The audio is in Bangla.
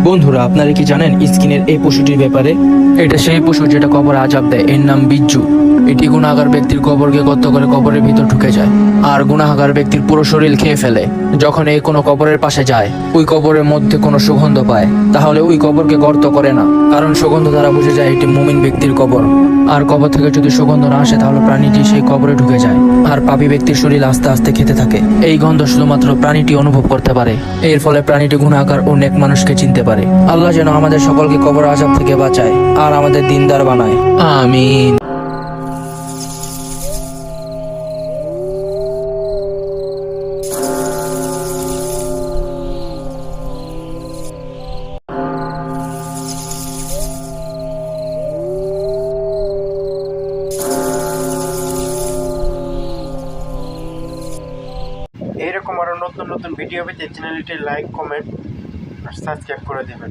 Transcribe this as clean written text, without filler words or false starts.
বন্ধুরা, আপনারা কি জানেন স্কিনের এই পশুটির ব্যাপারে? এটা সেই পশু যেটা কবরে আযাব দেয়। এর নাম বিজ্জু। এটি গুনাহগার ব্যক্তির কবরকে গর্ত করে কবরের ভিতর ঢুকে যায় আর গুনাহগার ব্যক্তির পুরো শরীর খেয়ে ফেলে। যখন এই কোনো কবরের পাশে যায়, ওই কবরের মধ্যে কোনো সুগন্ধ পায়, তাহলে ওই কবরকে গর্ত করে না, কারণ সুগন্ধ দ্বারা বুঝে যায় এটি মুমিন ব্যক্তির কবর। আর কবর থেকে যদি সুগন্ধ না আসে, তাহলে প্রাণীটি সেই কবরে ঢুকে যায় আর পাপী ব্যক্তির শরীর আস্তে আস্তে খেতে থাকে। এই গন্ধ শুধুমাত্র প্রাণীটি অনুভব করতে পারে। এর ফলে প্রাণীটি গুনাহগার ও নেক মানুষকে চিনতে পারে। আল্লাহ যেন আমাদের সকলকে কবর আযাব থেকে বাঁচায় আর আমাদের দিনদার বানায়। আমিন। এইরকম আরো নতুন নতুন ভিডিও পেতে চ্যানেলটি লাইক, কমেন্ট আর সাবস্ক্রাইব করে দেবেন।